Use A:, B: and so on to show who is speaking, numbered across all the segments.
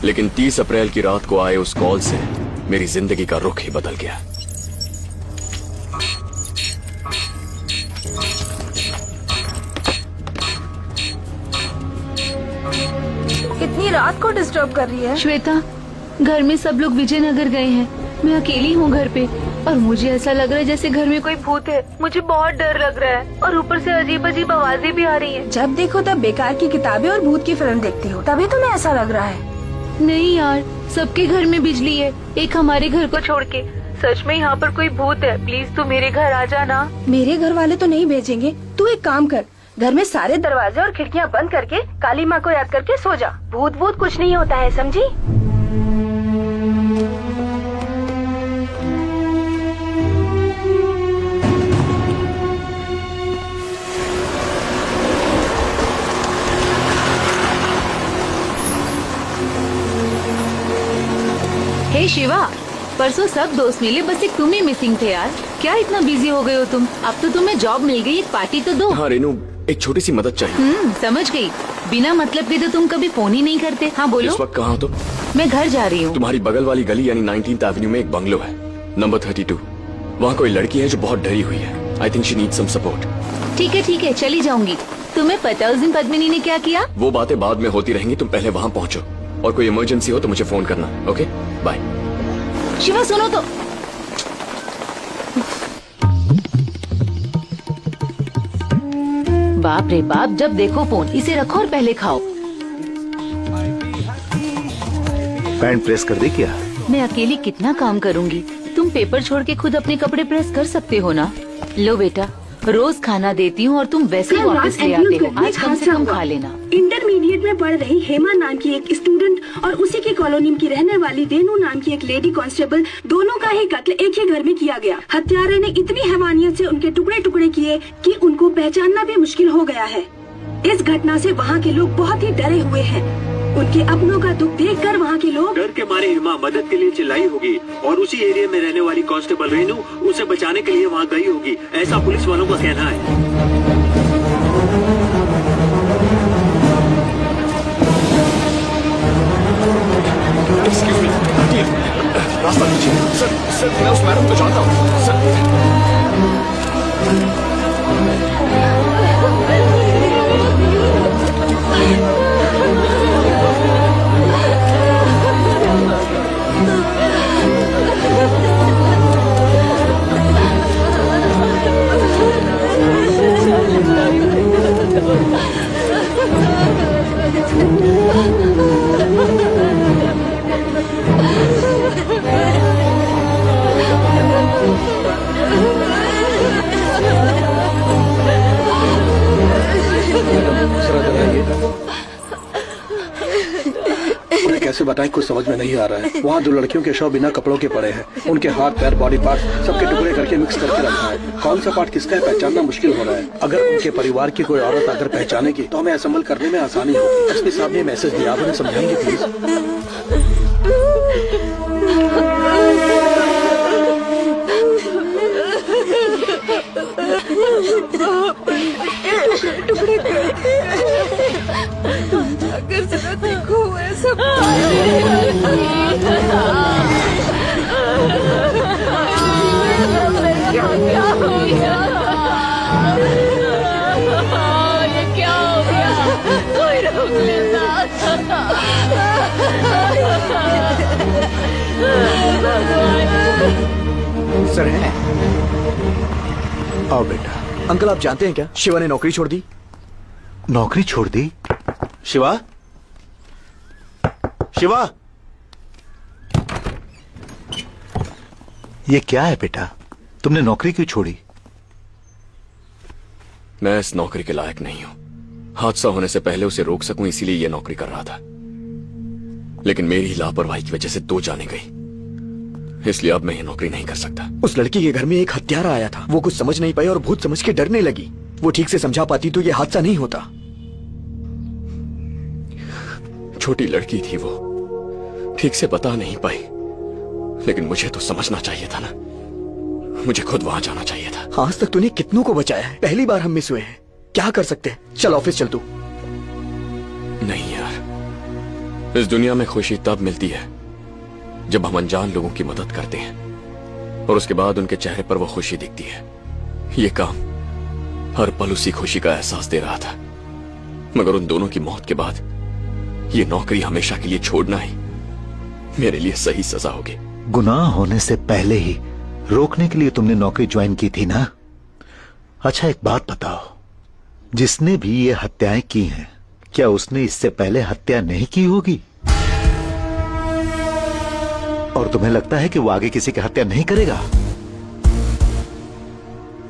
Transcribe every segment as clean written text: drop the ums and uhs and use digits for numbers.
A: लेकिन 30 अप्रैल की रात को आए उस कॉल से मेरी जिंदगी का रुख ही बदल गया।
B: इतनी रात को डिस्टर्ब कर रही है।
C: श्वेता, घर में सब लोग विजयनगर गए हैं, मैं अकेली हूँ घर पे और मुझे ऐसा लग रहा है जैसे घर में कोई भूत है। मुझे बहुत डर लग रहा है और ऊपर से अजीब अजीब आवाजें भी आ रही हैं।
B: जब देखो तब बेकार की किताबें और भूत की फिल्म देखती हो, तभी तुम्हें ऐसा लग रहा है।
C: नहीं यार, सबके घर में बिजली है, एक हमारे घर को छोड़ के। सच में यहाँ पर कोई भूत है, प्लीज तू मेरे घर आ जाना।
B: मेरे घर वाले तो नहीं भेजेंगे। तू एक काम कर, घर में सारे दरवाजे और खिड़कियाँ बंद करके काली माँ को याद करके सो जा। भूत भूत कुछ नहीं होता है, समझी?
C: हे शिवा, परसों सब दोस्त मिले, बस एक तुम ही मिसिंग थे यार। क्या इतना बिजी हो गए हो तुम? अब तो तुम्हें जॉब मिल गई, एक पार्टी तो दो।
A: हाँ रेनू, एक छोटी सी मदद चाहिए।
C: समझ गई। बिना मतलब के तो तुम कभी फोन ही नहीं करते। हाँ बोलो।
A: इस वक्त कहाँ हो तुम?
C: मैं घर जा रही हूँ।
A: तुम्हारी बगल वाली गली यानी 19th एवेन्यू में एक बंगलो है, नंबर 32। वहाँ कोई लड़की है जो बहुत डरी हुई है। I think she needs some support.
C: ठीक है, चली जाऊंगी। तुम्हें पता उस दिन पद्मिनी ने क्या किया?
A: वो बातें बाद में होती रहेंगी, तुम पहले वहाँ पहुँचो और कोई इमरजेंसी हो तो मुझे फोन करना। Okay, bye.
C: शिवा सुनो तो। बाप रे बाप, जब देखो फोन। इसे रखो और पहले खाओ।
D: पैंट प्रेस कर दी क्या?
C: मैं अकेली कितना काम करूंगी? तुम पेपर छोड़ के खुद अपने कपड़े प्रेस कर सकते हो ना। लो बेटा, रोज खाना देती हूँ और तुम वैसे ही वापस ले आते हो। आज कम से कम खा लेना।
E: इंटरमीडिएट में पढ़ रही हेमा नाम की एक स्टूडेंट और उसी की कॉलोनी की रहने वाली रेनू नाम की एक लेडी कांस्टेबल, दोनों का ही कत्ल एक ही घर में किया गया। हत्यारे ने इतनी हैवानियत से उनके टुकड़े टुकड़े किए कि उनको पहचानना भी मुश्किल हो गया है। इस घटना से वहाँ के लोग बहुत ही डरे हुए हैं। उनके अपनों का दुख देखकर वहाँ के लोग
F: डर के मारे हेमा मदद के लिए चिल्लाई होगी और उसी एरिया में रहने वाली कांस्टेबल रेनू उसे बचाने के लिए वहाँ गई होगी, ऐसा पुलिस वालों का कहना है।
A: एक्सक्यूज मी, रास्ता दीजिए। सर, मैं उस मैडम को जानता हूँ। सर,
D: कैसे बताएं, कुछ समझ में नहीं आ रहा है। वहाँ 2 लड़कियों के शव बिना कपड़ों के पड़े हैं। उनके हाथ पैर बॉडी पार्ट सबके टुकड़े करके मिक्स करके रखा है। कौन सा पार्ट किसका है पहचानना मुश्किल हो रहा है। अगर उनके परिवार की कोई औरत अगर पहचानेगी तो हमें असेंबल करने में आसानी होगी। एसपी साहब ने मैसेज दिया, आप उन्हें समझाएंगे प्लीज?
B: अगर जरा देखो ऐसा
C: क्या हो गया? कोई रोक लेता।
G: सर है? आओ बेटा। अंकल, आप जानते हैं क्या, शिवा ने नौकरी छोड़ दी।
D: नौकरी छोड़ दी? शिवा, शिवा, ये क्या है बेटा? तुमने नौकरी क्यों छोड़ी?
A: मैं इस नौकरी के लायक नहीं हूँ। हादसा होने से पहले उसे रोक सकूं इसीलिए ये नौकरी कर रहा था, लेकिन मेरी लापरवाही की वजह से 2 जाने गई, इसलिए अब मैं ये नौकरी नहीं कर सकता।
G: उस लड़की के घर में एक हत्यारा आया था, वो कुछ समझ नहीं पाई और भूत समझ के डरने लगी। वो ठीक से समझा पाती तो ये हादसा नहीं होता।
A: छोटी लड़की थी वो, ठीक से बता नहीं पाई, लेकिन मुझे तो समझना चाहिए था ना। मुझे खुद वहां जाना चाहिए था।
G: आज तक तूने कितनों को बचाया है, पहली बार हम मिस हुए हैं। क्या कर सकते हैं? चल ऑफिस चल तू।
A: नहीं यार, इस दुनिया में खुशी तब मिलती है जब हम अनजान लोगों की मदद करते हैं और उसके बाद उनके चेहरे पर वो खुशी दिखती है। ये काम हर पल उसी खुशी का एहसास दे रहा था, मगर उन दोनों की मौत के बाद ये नौकरी हमेशा के लिए छोड़ना ही मेरे लिए सही सजा होगी।
H: गुनाह होने से पहले ही रोकने के लिए तुमने नौकरी ज्वाइन की थी ना? अच्छा एक बात बताओ, जिसने भी ये हत्याएं की हैं, क्या उसने इससे पहले हत्या नहीं की होगी? और तुम्हें लगता है कि वो आगे किसी की हत्या नहीं करेगा?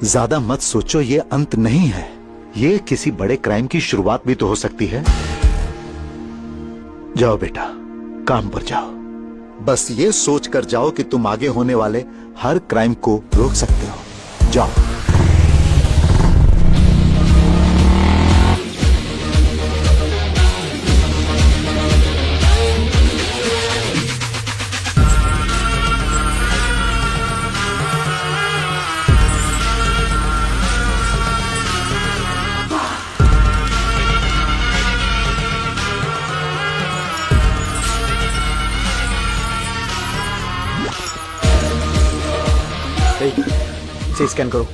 H: ज्यादा मत सोचो, ये अंत नहीं है, ये किसी बड़े क्राइम की शुरुआत भी तो हो सकती है। जाओ बेटा, काम पर जाओ। बस ये सोच कर जाओ कि तुम आगे होने वाले हर क्राइम को रोक सकते हो। जाओ।
G: से स्कैन करो।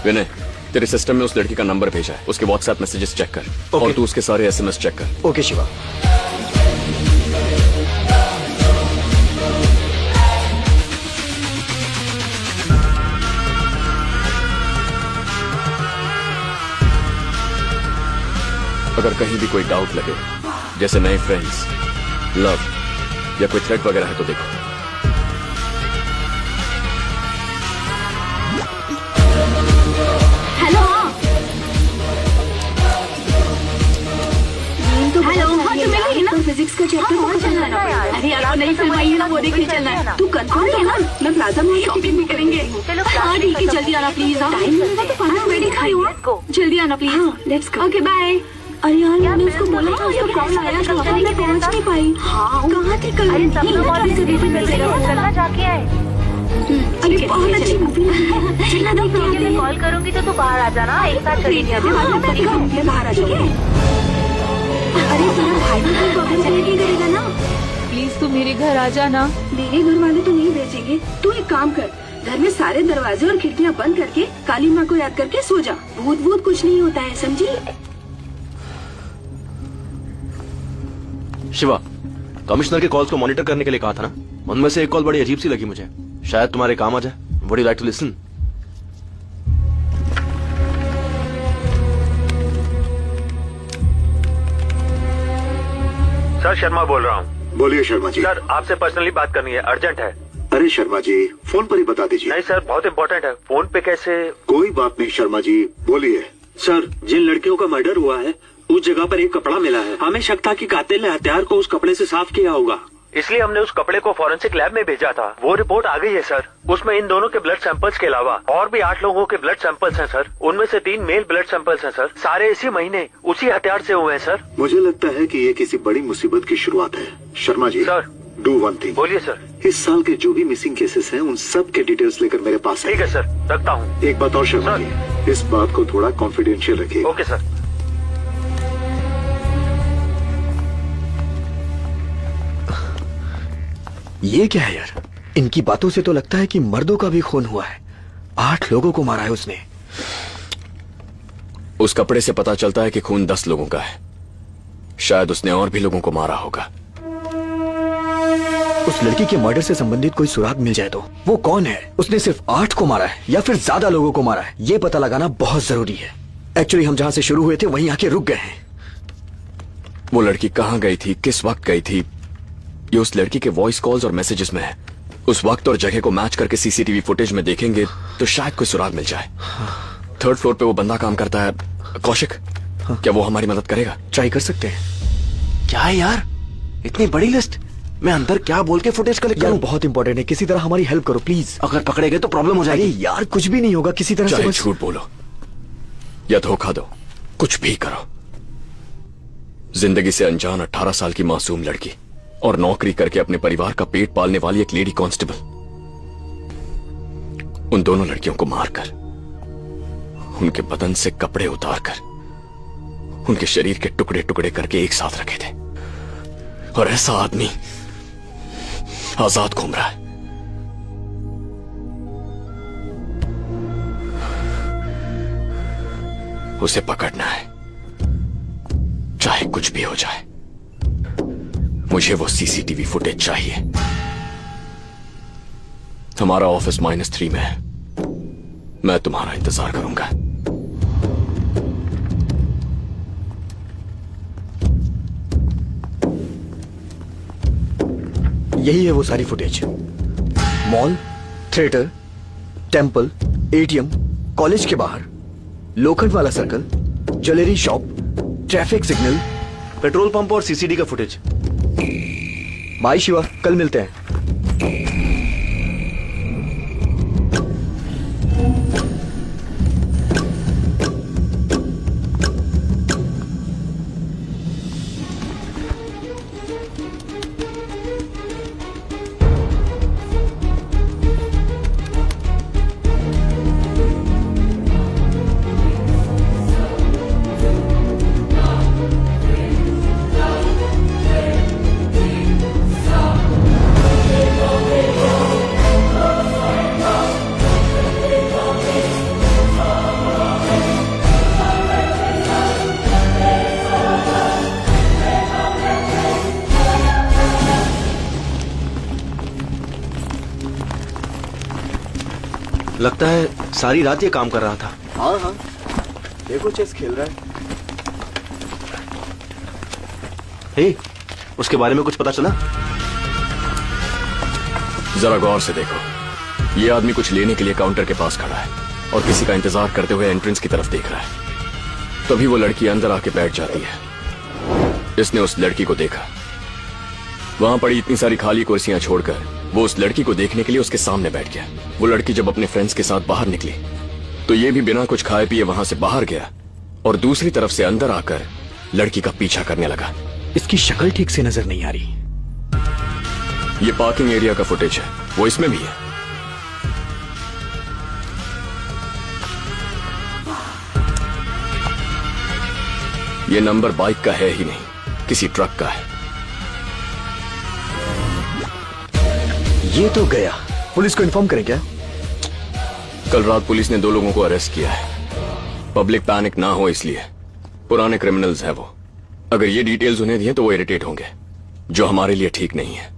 A: विनय, तेरे सिस्टम में उस लड़की का नंबर भेजा है, उसके व्हाट्सएप मैसेजेस चेक कर।
G: ओके।
A: और तू उसके सारे एसएमएस चेक कर।
G: ओके शिवा।
A: अगर कहीं भी कोई डाउट लगे, जैसे नए फ्रेंड्स, लव या कोई थ्रेट वगैरह है तो देखो।
E: हेलो हेलो, हाँ तो मैं ही ना फिजिक्स का चैप्टर कौन चलना है? अरे यार नहीं फिल्म आई है ना, वो देखने चलना है। तू कंफर्म है ना? मैं प्लाजा मॉल शॉपिंग भी करेंगे। हाँ ठीक है, जल्दी आना प्लीज। टाइम मिलेगा तो खाना रेडी खाई हो, जल्दी आना प्लीज। हाँ लेट्स गो। Okay bye. अरे यार मैंने उसको बोला था, उसका कॉल आया था, मैं पहुंच नहीं पाई। हाँ कहाँ थी कल? अरे बहुत अच्छी मूवी है, चलना देखते हैं।
C: कॉल करूंगी तो तू बाहर आ जाना, एक साथ चलेंगे।
E: मैं बाहर आ जाऊंगी। अरे तेरा भाई भी कोई प्रॉब्लम क्रिएट नहीं करेगा ना?
C: प्लीज तू मेरे घर आ जाना।
B: मेरे घर वाले तो नहीं भेजेंगे। तू एक काम कर, घर में सारे दरवाजे और खिड़कियां बंद करके काली माँ को याद करके सो जा। भूत भूत कुछ नहीं होता है, समझी?
I: शिवा, कमिश्नर के कॉल्स को मॉनिटर करने के लिए कहा था ना, उनमें से एक कॉल बड़ी अजीब सी लगी मुझे, शायद तुम्हारे काम आ जाए। Would you like to listen?
J: Sir Sharma बोल रहा हूँ।
F: बोलिए शर्मा जी।
J: सर आपसे पर्सनली बात करनी है, अर्जेंट है।
F: अरे शर्मा जी, फोन पर ही बता दीजिए।
J: नहीं सर, बहुत इम्पोर्टेंट है, फोन पे कैसे?
F: कोई बात नहीं शर्मा जी, बोलिए। सर, जिन लड़कियों का मर्डर हुआ है उस जगह पर एक कपड़ा मिला है। हमें शक था कि कातिल ने हथियार को उस कपड़े से साफ किया होगा,
J: इसलिए हमने उस कपड़े को फॉरेंसिक लैब में भेजा था। वो रिपोर्ट आ गई है सर। उसमें इन दोनों के ब्लड सैंपल्स के अलावा और भी 8 लोगों के ब्लड सैंपल्स हैं सर। उनमें से 3 मेल ब्लड सैंपल्स हैं सर। सारे इसी महीने उसी हथियार से हुए हैं सर।
F: मुझे लगता है कि ये किसी बड़ी मुसीबत की शुरुआत है। Sharma ji
J: sir,
F: do one thing.
J: बोलिए सर।
F: इस साल के जो भी मिसिंग केसेस हैं उन सब के डिटेल्स लेकर मेरे पास
J: ठीक है सर, रखता हूँ।
F: एक बात और शर्मा जी, इस बात को थोड़ा कॉन्फिडेंशियल रखिए।
J: Okay sir.
G: ये क्या है यार, इनकी बातों से तो लगता है कि मर्दों का भी खून हुआ है। 8 लोगों को मारा है उसने।
A: उस कपड़े से पता चलता है कि खून 10 लोगों का है। शायद उसने और भी लोगों को मारा होगा।
G: उस लड़की के मर्डर से संबंधित कोई सुराग मिल जाए तो वो कौन है, उसने सिर्फ 8 को मारा है या फिर ज्यादा लोगों को मारा है, ये पता लगाना बहुत जरूरी है। एक्चुअली हम जहां से शुरू हुए थे वहीं आके रुक गए हैं।
A: वो लड़की कहाँ गई थी, किस वक्त गई थी, ये उस लड़की के वॉइस कॉल्स और मैसेजेस में है। उस वक्त और जगह को मैच करके सीसीटीवी फुटेज में देखेंगे तो शायद कोई सुराग मिल जाए। 3rd फ्लोर पे वो बंदा काम करता है, कौशिक। क्या वो हमारी मदद करेगा?
G: ट्राई कर सकते हैं।
I: क्या है यार, इतनी बड़ी लिस्ट? मैं अंदर क्या बोल के फुटेज कलेक्ट
G: यार
I: करूं?
G: बहुत इंपॉर्टेंट है, किसी तरह हमारी हेल्प करो प्लीज।
I: अगर पकड़े गए तो प्रॉब्लम हो
G: अरे
I: जाएगी।
G: यार कुछ भी नहीं होगा, किसी तरह से
A: चाहे
G: बस।
A: झूठ बोलो या धोखा दो, कुछ भी करो। जिंदगी से अनजान 18 साल की मासूम लड़की और नौकरी करके अपने परिवार का पेट पालने वाली एक लेडी कांस्टेबल, उन दोनों लड़कियों को मारकर, उनके बदन से कपड़े उतारकर, उनके शरीर के टुकड़े टुकड़े करके एक साथ रखे थे। और ऐसा आदमी आजाद घूम रहा है। उसे पकड़ना है, चाहे कुछ भी हो जाए। मुझे वो सीसीटीवी फुटेज चाहिए। हमारा ऑफिस -3 में है। मैं तुम्हारा इंतजार करूंगा।
G: यही है वो सारी footage. Mall, theatre, temple, ATM, college के बाहर, लोखंड वाला circle, jewellery shop, traffic signal,
I: petrol pump और सीसीडी का फुटेज।
G: बाय शिवा, कल मिलते हैं।
I: लगता है सारी रात ये काम कर रहा था।
G: हाँ, देखो चेस खेल रहा है।
I: हे, उसके बारे में कुछ पता चला?
A: जरा गौर से देखो। ये आदमी कुछ लेने के लिए काउंटर के पास खड़ा है और किसी का इंतजार करते हुए एंट्रेंस की तरफ देख रहा है। तभी वो लड़की अंदर आके बैठ जाती है। इसने उस लड़की को देखा। वहां पड़ी इतनी सारी खाली कुर्सियां छोड़कर वो उस लड़की को देखने के लिए उसके सामने बैठ गया। वो लड़की जब अपने फ्रेंड्स के साथ बाहर निकली तो ये भी बिना कुछ खाए पिए वहां से बाहर गया और दूसरी तरफ से अंदर आकर लड़की का पीछा करने लगा।
G: इसकी शक्ल ठीक से नजर नहीं आ रही।
A: ये पार्किंग एरिया का फुटेज है, वो इसमें भी है। ये नंबर बाइक का है ही नहीं, किसी ट्रक का है।
G: ये तो गया। पुलिस को इन्फॉर्म करें क्या?
A: कल रात पुलिस ने 2 लोगों को अरेस्ट किया है। पब्लिक पैनिक ना हो इसलिए। पुराने क्रिमिनल्स हैं वो। अगर ये डिटेल्स उन्हें दिए तो वो इरिटेट होंगे, जो हमारे लिए ठीक नहीं है।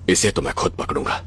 A: इसे तो मैं खुद पकड़ूंगा।